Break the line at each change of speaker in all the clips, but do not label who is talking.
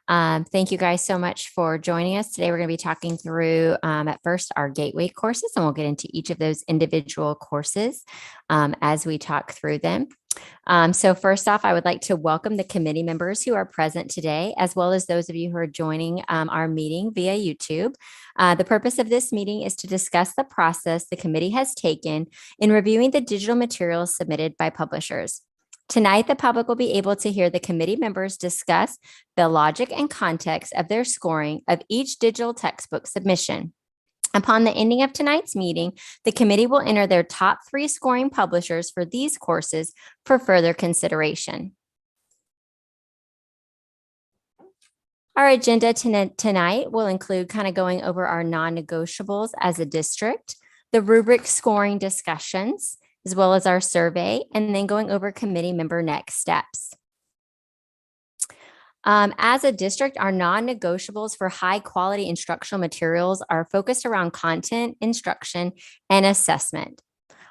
Thank you guys so much for joining us. Today, we're going to be talking through at first our gateway courses, and we'll get into each of those individual courses as we talk through them. So first off, I would like to welcome the committee members who are present today, as well as those of you who are joining our meeting via YouTube. The purpose of this meeting is to discuss the process the committee has taken in reviewing the digital materials submitted by publishers. Tonight, the public will be able to hear the committee members discuss the logic and context of their scoring of each digital textbook submission. Upon the ending of tonight's meeting, the committee will enter their top 3 scoring publishers for these courses for further consideration. Our agenda tonight will include kind of going over our non-negotiables as a district, the rubric scoring discussions, as well as our survey, and then going over committee member next steps. As a district, our non-negotiables for high quality instructional materials are focused around content, instruction, and assessment.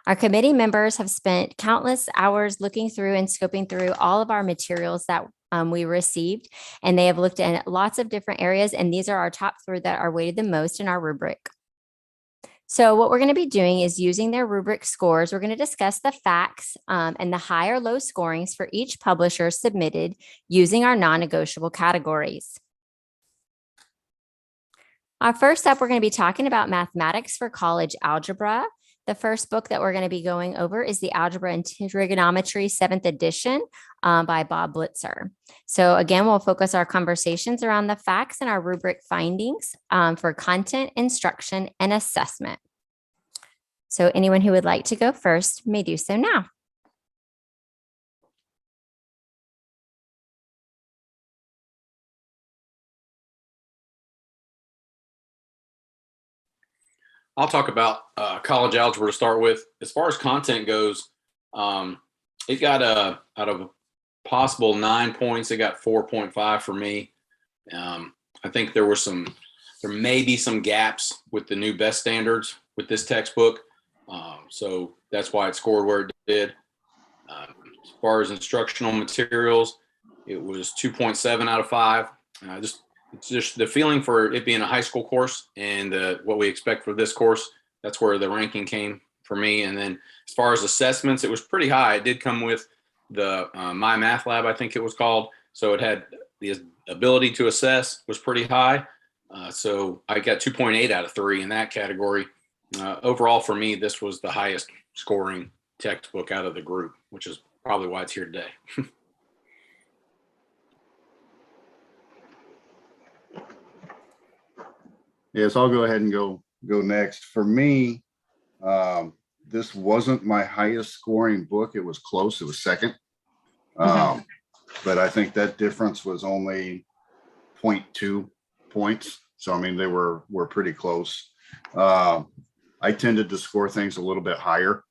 Our committee members have spent countless hours looking through and scoping through all of our materials that we received, and they have looked at lots of different areas, and these are our top 3 that are weighted the most in our rubric. So what we're going to be doing is using their rubric scores. We're going to discuss the facts and the high or low scorings for each publisher submitted using our non-negotiable categories. First up, we're going to be talking about mathematics for college algebra. The first book that we're going to be going over is the Algebra and Trigonometry 7th edition by Bob Blitzer. So again, we'll focus our conversations around the facts and our rubric findings for content, instruction, and assessment. So anyone who would like to go first may do so now.
I'll talk about college algebra to start with. As far as content goes, it got out of a possible 9 points, it got 4.5 for me. I think there may be some gaps with the new best standards with this textbook. So that's why it scored where it did. As far as instructional materials, it was 2.7 out of 5. It's just the feeling for it being a high school course and what we expect for this course. That's where the ranking came for me. And then as far as assessments, it was pretty high. It did come with the My Math Lab, I think it was called. So it had the ability to assess was pretty high. So I got 2.8 out of 3 in that category. Overall, for me, this was the highest scoring textbook out of the group, which is probably why it's here today.
Yes, I'll go ahead and go next. For me, this wasn't my highest scoring book. It was close. It was second. But I think that difference was only 0.2 points. So, I mean, they were pretty close. I tended to score things a little bit higher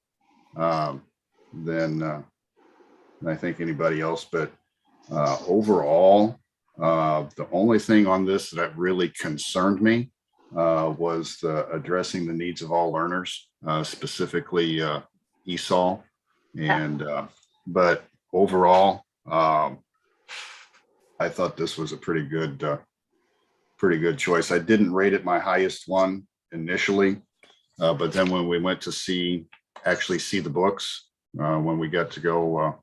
than I think anybody else. But overall, the only thing on this that really concerned me was addressing the needs of all learners, specifically ESOL. And but overall, I thought this was a pretty good choice. I didn't rate it my highest one initially, but then when we went to actually see the books, when we got to go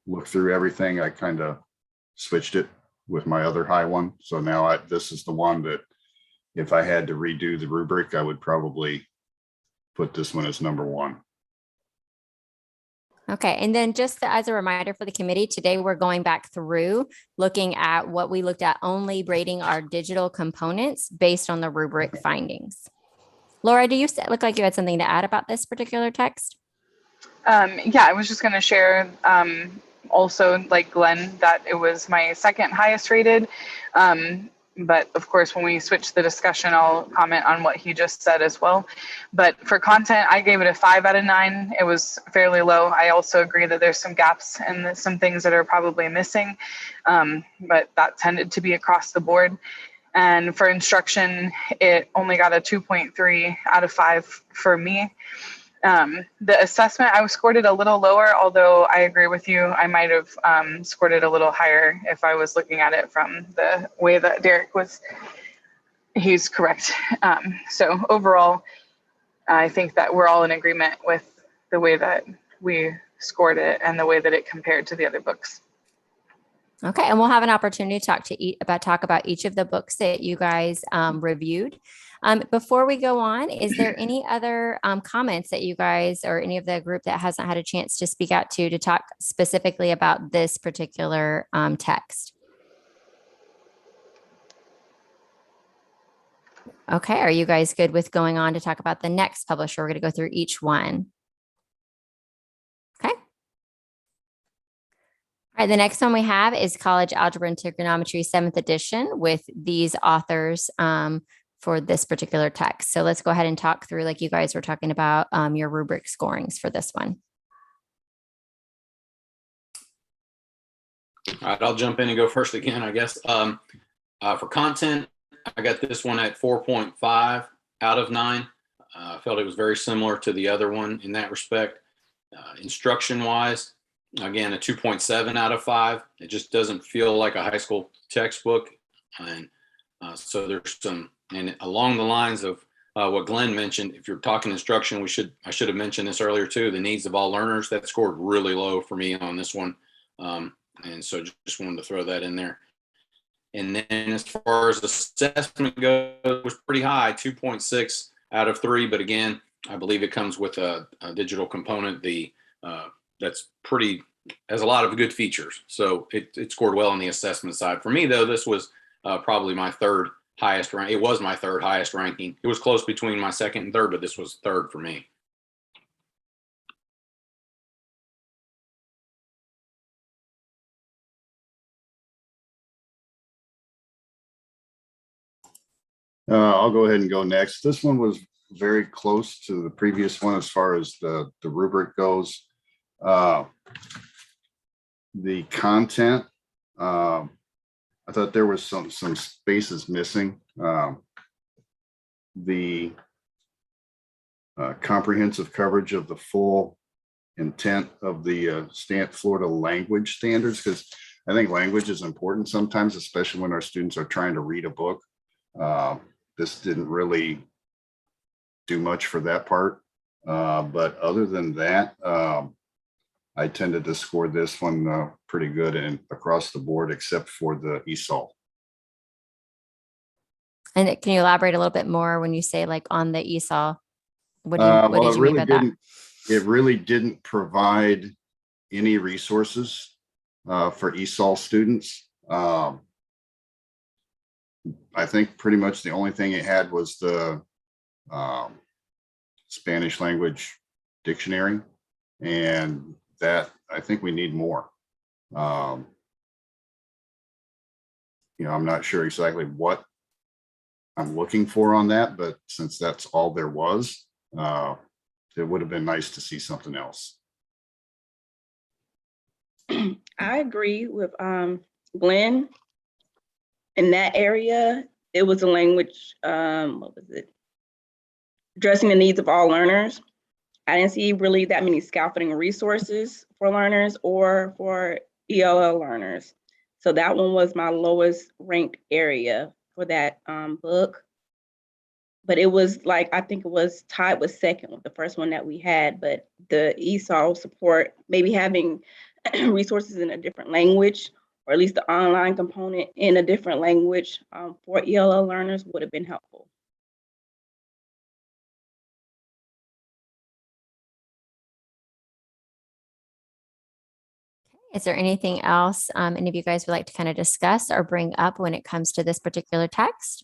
look through everything, I kind of switched it with my other high one. So now this is the one that if I had to redo the rubric, I would probably put this one as number 1.
Okay, and then just as a reminder for the committee, today we're going back through looking at what we looked at, only rating our digital components based on the rubric findings. Laura, do you look like you had something to add about this particular text?
Yeah, I was just going to share also, like Glenn, that it was my second highest rated. But of course, when we switch the discussion, I'll comment on what he just said as well. But for content, I gave it a 5 out of 9. It was fairly low. I also agree that there's some gaps and some things that are probably missing, but that tended to be across the board. And for instruction, it only got a 2.3 out of 5 for me. The assessment, I scored it a little lower, although I agree with you. I might have scored it a little higher if I was looking at it from the way that Derek was. He's correct. So overall, I think that we're all in agreement with the way that we scored it and the way that it compared to the other books.
Okay, and we'll have an opportunity to talk about each of the books that you guys reviewed. Before we go on, is there any other comments that you guys or any of the group that hasn't had a chance to speak out to talk specifically about this particular text? Okay, are you guys good with going on to talk about the next publisher? We're going to go through each one. Okay. All right, the next one we have is College Algebra and Trigonometry 7th edition with these authors for this particular text. So let's go ahead and talk through, like you guys were talking about, your rubric scorings for this one.
All right, I'll jump in and go first again, I guess. For content, I got this one at 4.5 out of 9. I felt it was very similar to the other one in that respect. Instruction-wise, again, a 2.7 out of 5. It just doesn't feel like a high school textbook. And so there's some, and along the lines of what Glenn mentioned, if you're talking instruction, I should have mentioned this earlier too, the needs of all learners, that scored really low for me on this one. And so just wanted to throw that in there. And then as far as assessment goes, it was pretty high, 2.6 out of 3. But again, I believe it comes with a digital component. That's has a lot of good features. So it scored well on the assessment side. For me, though, this was probably my third highest rank. It was my third highest ranking. It was close between my second and third, but this was third for me.
I'll go ahead and go next. This one was very close to the previous one as far as the rubric goes. The content, I thought there was some spaces missing. The comprehensive coverage of the full intent of the Florida language standards, because I think language is important sometimes, especially when our students are trying to read a book. This didn't really do much for that part. But other than that, I tended to score this one pretty good and across the board, except for the ESOL.
And can you elaborate a little bit more when you say like on the ESOL? What did you mean by that?
It really didn't provide any resources for ESOL students. I think pretty much the only thing it had was the Spanish language dictionary, and that I think we need more. I'm not sure exactly what I'm looking for on that, but since that's all there was, it would have been nice to see something else.
I agree with Glenn. In that area, it was a language, what was it? Addressing the needs of all learners. I didn't see really that many scaffolding resources for learners or for ELL learners. So that one was my lowest ranked area for that book. But it was like, I think it was tied with second with the first one that we had, but the ESOL support, maybe having resources in a different language, or at least the online component in a different language for ELL learners would have been helpful.
Is there anything else any of you guys would like to kind of discuss or bring up when it comes to this particular text?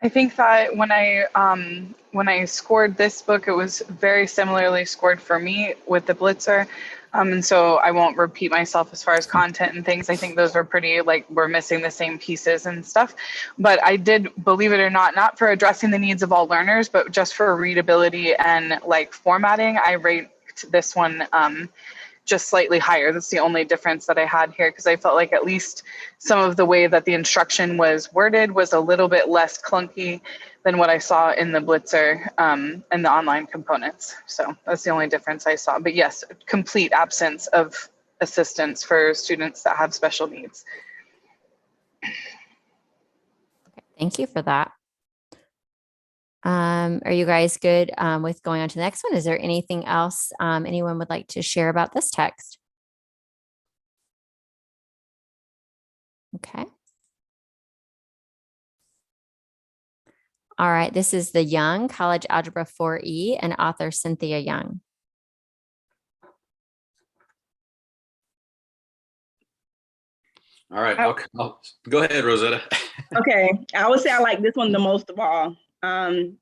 I think that when I scored this book, it was very similarly scored for me with the Blitzer. And so I won't repeat myself as far as content and things. I think those were pretty, like, we're missing the same pieces and stuff. But I did, believe it or not for addressing the needs of all learners, but just for readability and like formatting, I ranked this one just slightly higher. That's the only difference that I had here, because I felt like at least some of the way that the instruction was worded was a little bit less clunky than what I saw in the Blitzer and the online components. So that's the only difference I saw. But yes, complete absence of assistance for students that have special needs.
Thank you for that. Are you guys good with going on to the next one? Is there anything else anyone would like to share about this text? Okay. All right, this is the Young College Algebra 4E and author Cynthia Young.
All right, I'll go ahead, Rosetta.
Okay, I would say I like this one the most of all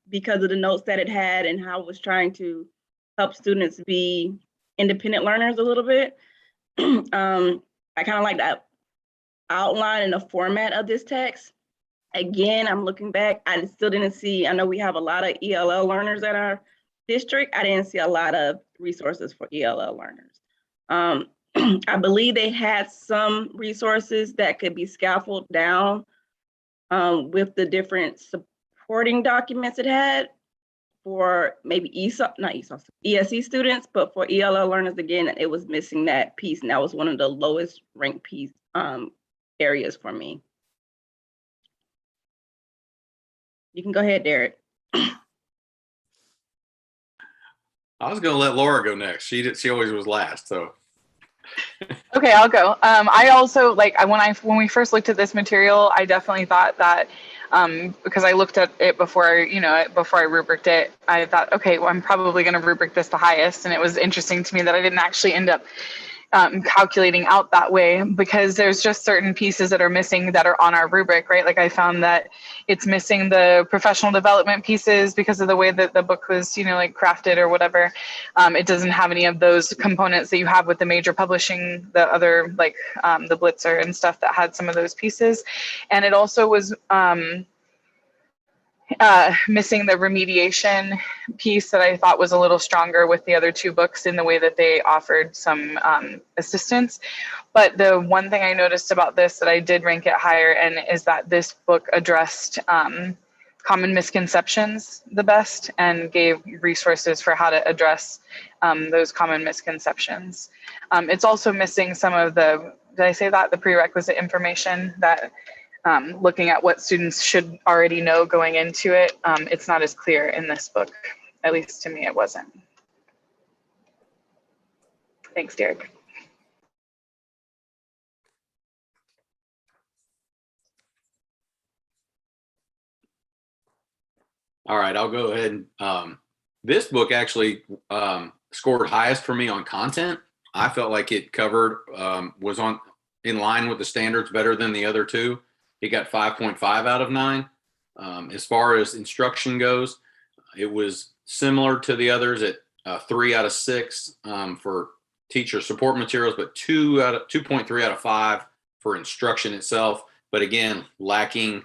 because of the notes that it had and how it was trying to help students be independent learners a little bit. I kind of like that outline and the format of this text. Again, I'm looking back, I still didn't see, I know we have a lot of ELL learners at our district. I didn't see a lot of resources for ELL learners. I believe they had some resources that could be scaffolded down with the different supporting documents it had for maybe ESE students, but for ELL learners, again, it was missing that piece, and that was one of the lowest ranked piece areas for me. You can go ahead, Derek.
I was going to let Laura go next. She always was last, so.
Okay, I'll go. I also when we first looked at this material, I definitely thought that because I looked at it before I rubriced it, I thought, okay, well, I'm probably going to rubric this the highest, and it was interesting to me that I didn't actually end up calculating out that way, because there's just certain pieces that are missing that are on our rubric, right? Like I found that it's missing the professional development pieces because of the way that the book was, like crafted or whatever. It doesn't have any of those components that you have with the major publishing, the other like the Blitzer and stuff that had some of those pieces. And it also was missing the remediation piece that I thought was a little stronger with the other two books in the way that they offered some assistance. But the one thing I noticed about this that I did rank it higher in is that this book addressed common misconceptions the best and gave resources for how to address those common misconceptions. It's also missing some of the, did I say that? The prerequisite information that looking at what students should already know going into it. It's not as clear in this book, at least to me, it wasn't. Thanks, Derek.
All right, I'll go ahead. This book actually scored highest for me on content. I felt like it covered, was in line with the standards better than the other two. It got 5.5 out of 9. As far as instruction goes, it was similar to the others at 3 out of 6 for teacher support materials, but 2.3 out of 5 for instruction itself. But again, lacking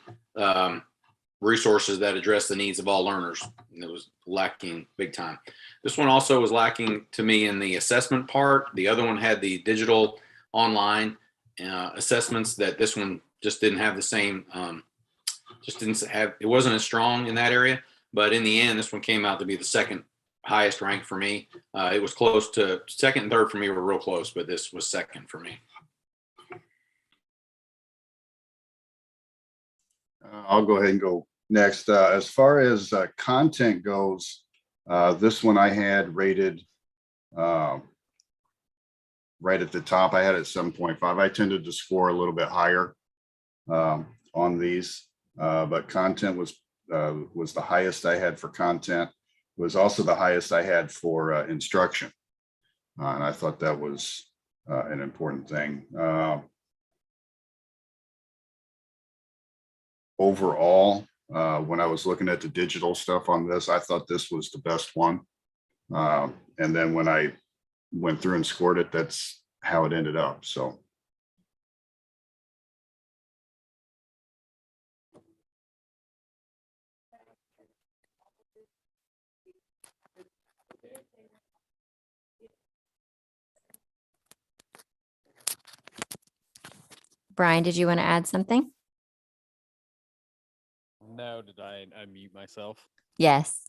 resources that address the needs of all learners. It was lacking big time. This one also was lacking to me in the assessment part. The other one had the digital online assessments that this one just didn't have the same, it wasn't as strong in that area. But in the end, this one came out to be the second highest rank for me. It was close to second and third for me were real close, but this was second for me.
I'll go ahead and go next. As far as content goes, this one I had rated right at the top. I had it 7.5. I tended to score a little bit higher on these, but content was the highest I had for content. It was also the highest I had for instruction, and I thought that was an important thing. Overall, when I was looking at the digital stuff on this, I thought this was the best one. And then when I went through and scored it, that's how it ended up. So.
Brian, did you want to add something?
No, did I unmute myself?
Yes.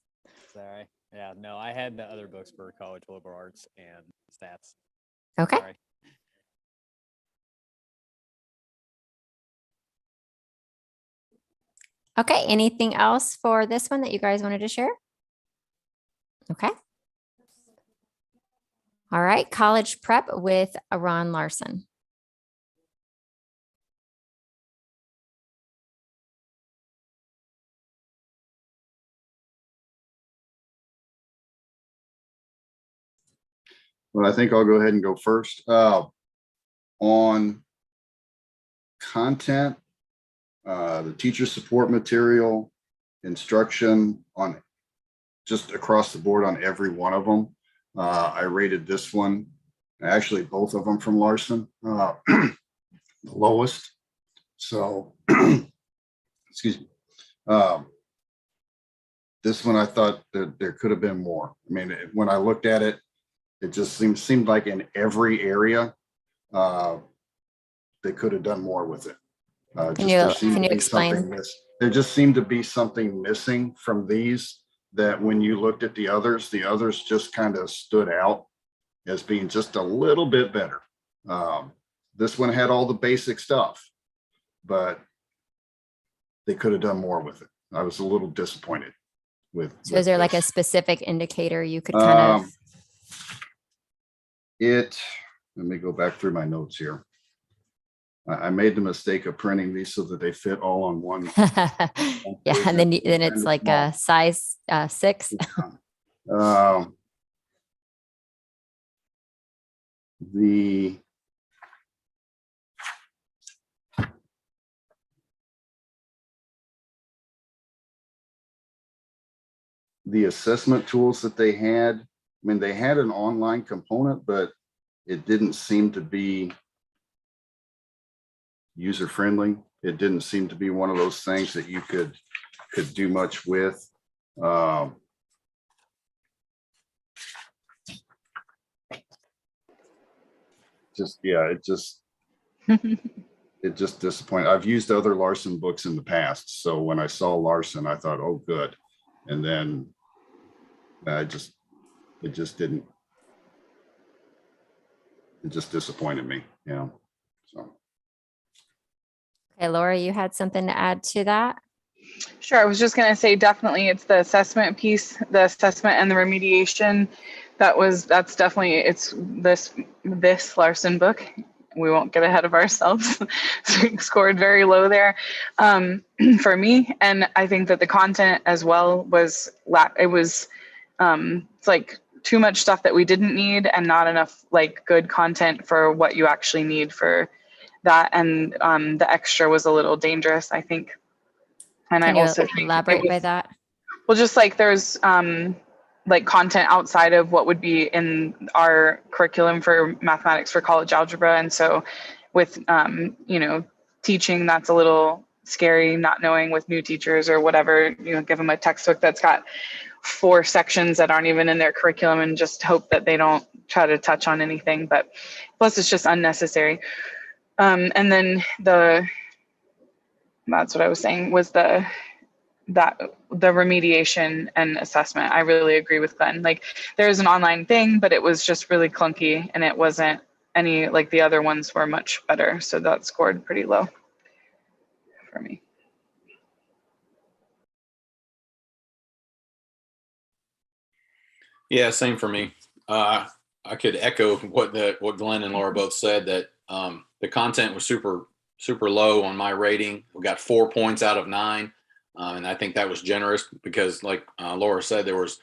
Sorry. Yeah, no, I had the other books for college liberal arts and stats.
Okay.
Sorry.
Okay. Anything else for this one that you guys wanted to share? Okay. All right. College prep with Ron Larson.
Well, I think I'll go ahead and go first. On content, the teacher support material, instruction on just across the board on every one of them. I rated this one, actually both of them from Larson, the lowest. So, excuse me. This one, I thought that there could have been more. I mean, when I looked at it, it just seemed like in every area, they could have done more with it.
Can you explain?
There just seemed to be something missing from these that when you looked at the others just kind of stood out as being just a little bit better. This one had all the basic stuff, but they could have done more with it. I was a little disappointed with.
So is there like a specific indicator you could kind of?
Let me go back through my notes here. I made the mistake of printing these so that they fit all on one.
Yeah, and then it's like a size 6.
The assessment tools that they had, I mean, they had an online component, but it didn't seem to be user-friendly. It didn't seem to be one of those things that you could do much with. It just disappointed. I've used other Larson books in the past, so when I saw Larson, I thought, oh, good. And then it just disappointed me, so.
Okay, Laura, you had something to add to that?
Sure. I was just going to say, definitely it's the assessment piece, the assessment and the remediation. That's definitely, it's this Larson book. We won't get ahead of ourselves. Scored very low there for me. And I think that the content as well was, it's like too much stuff that we didn't need and not enough like good content for what you actually need for that. And the extra was a little dangerous, I think. And
Can
I also
you elaborate by that?
Well, just like there's like content outside of what would be in our curriculum for mathematics for college algebra. And so with, teaching, that's a little scary, not knowing with new teachers or whatever, give them a textbook that's got 4 sections that aren't even in their curriculum and just hope that they don't try to touch on anything. But plus it's just unnecessary. And then that's what I was saying was the remediation and assessment. I really agree with Glenn. Like there's an online thing, but it was just really clunky and it wasn't any like the other ones were much better. So that scored pretty low for me.
Yeah, same for me. I could echo what Glenn and Laura both said, that the content was super low on my rating. We got 4 points out of 9. And I think that was generous because like Laura said, there was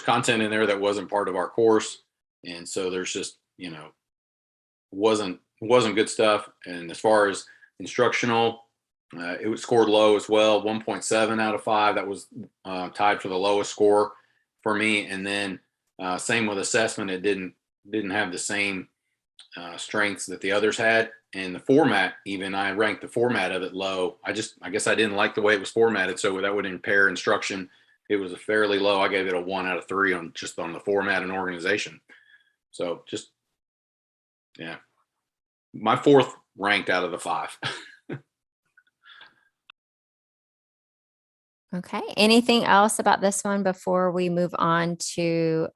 content in there that wasn't part of our course. And so there's just, wasn't good stuff. And as far as instructional, it was scored low as well, 1.7 out of 5. That was tied for the lowest score for me. And then same with assessment. It didn't have the same strengths that the others had. And the format, even I ranked the format of it low. I guess I didn't like the way it was formatted, so that would impair instruction. It was a fairly low. I gave it a 1 out of 3 on the format and organization. So just, yeah. My fourth ranked out of the 5.
Okay. Anything else about this one before we move on to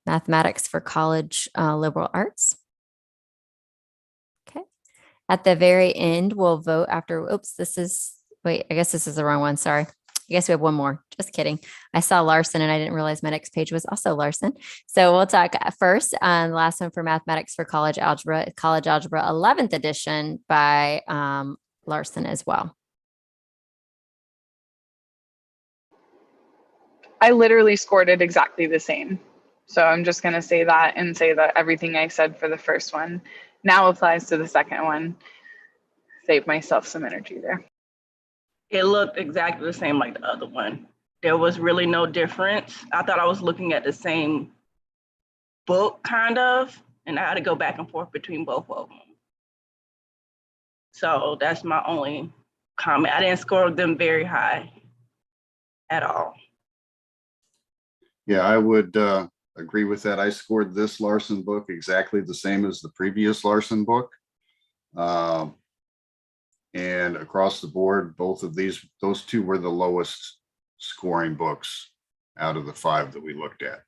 mathematics for college liberal arts? Okay. At the very end, we'll vote after. Oops, wait, I guess this is the wrong one. Sorry. I guess we have one more. Just kidding. I saw Larson and I didn't realize my next page was also Larson. So we'll talk first on the last one for mathematics for college algebra 11th edition by Larson as well.
I literally scored it exactly the same. So I'm just going to say that and say that everything I said for the first one now applies to the second one. Save myself some energy there.
It looked exactly the same like the other one. There was really no difference. I thought I was looking at the same book, kind of, and I had to go back and forth between both of them. So that's my only comment. I didn't score them very high at all.
Yeah, I would agree with that. I scored this Larson book exactly the same as the previous Larson book. And across the board, those two were the lowest scoring books out of the 5 that we looked at.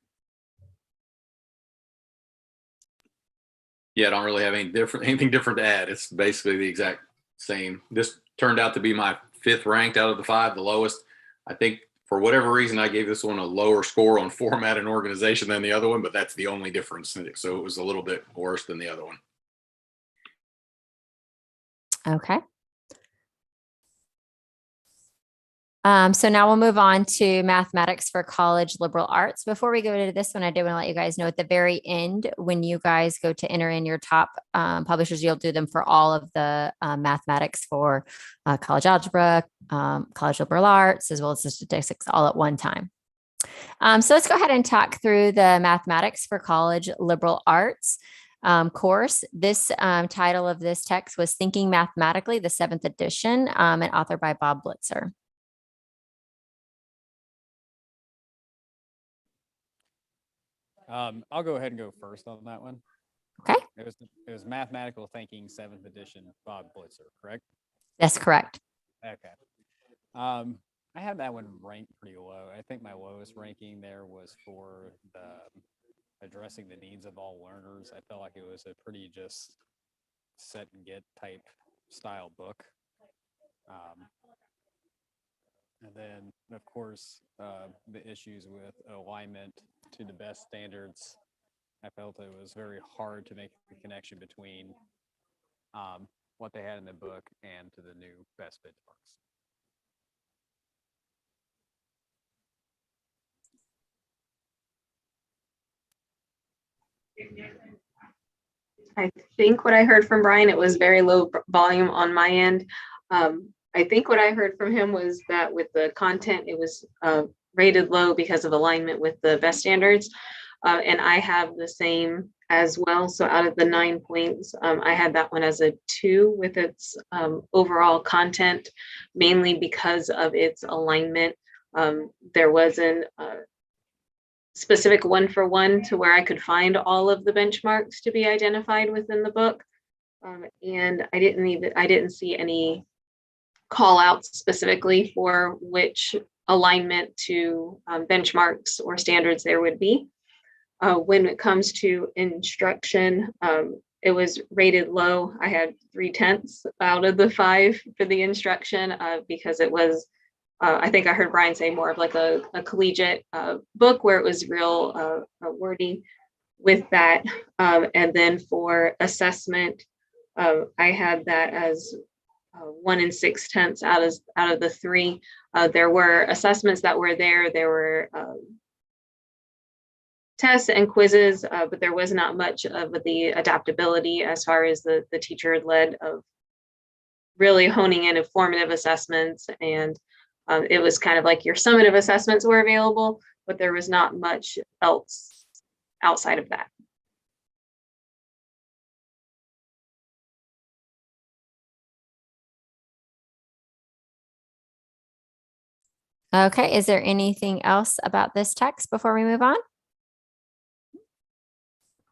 Yeah, I don't really have anything different to add. It's basically the exact same. This turned out to be my 5th ranked out of the 5, the lowest. I think for whatever reason, I gave this one a lower score on format and organization than the other one, but that's the only difference. So it was a little bit worse than the other one.
Okay. So now we'll move on to mathematics for college liberal arts. Before we go to this one, I did want to let you guys know at the very end, when you guys go to enter in your top publishers, you'll do them for all of the mathematics for college algebra, college liberal arts, as well as the statistics all at one time. So let's go ahead and talk through the mathematics for college liberal arts course. This title of this text was Thinking Mathematically, the 7th edition, and authored by Bob Blitzer.
I'll go ahead and go first on that one.
Okay.
It was Mathematical Thinking 7th edition, Bob Blitzer, correct?
That's correct.
Okay. I had that one ranked pretty low. I think my lowest ranking there was for the addressing the needs of all learners. I felt like it was a pretty just set and get type style book. And then, of course, the issues with alignment to the best standards. I felt it was very hard to make the connection between what they had in the book and to the new best benchmarks.
I think what I heard from Brian, it was very low volume on my end. I think what I heard from him was that with the content, it was rated low because of alignment with the best standards. And I have the same as well. So out of the 9 points, I had that one as a 2 with its overall content, mainly because of its alignment. There wasn't a specific 1-for-1 to where I could find all of the benchmarks to be identified within the book. And I didn't see any call outs specifically for which alignment to benchmarks or standards there would be. When it comes to instruction, it was rated low. I had 3/10 out of the 5 for the instruction because it was, I think I heard Brian say more of like a collegiate book where it was real wordy with that. And then for assessment, I had that as 1 6/10 out of the 3. There were assessments that were there. There were tests and quizzes, but there was not much of the adaptability as far as the teacher led of really honing in formative assessments. And it was kind of like your summative assessments were available, but there was not much else outside of that.
Okay, is there anything else about this text before we move on?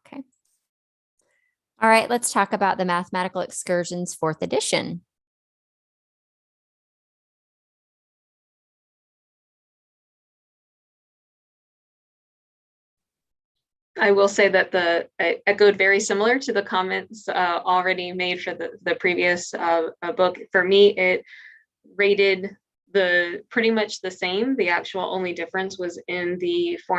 Okay. All right, let's talk about the Mathematical Excursions 4th edition.
I will say that I echoed very similar to the comments already made for the previous book. For me, it rated pretty much the same. The actual only difference was in the form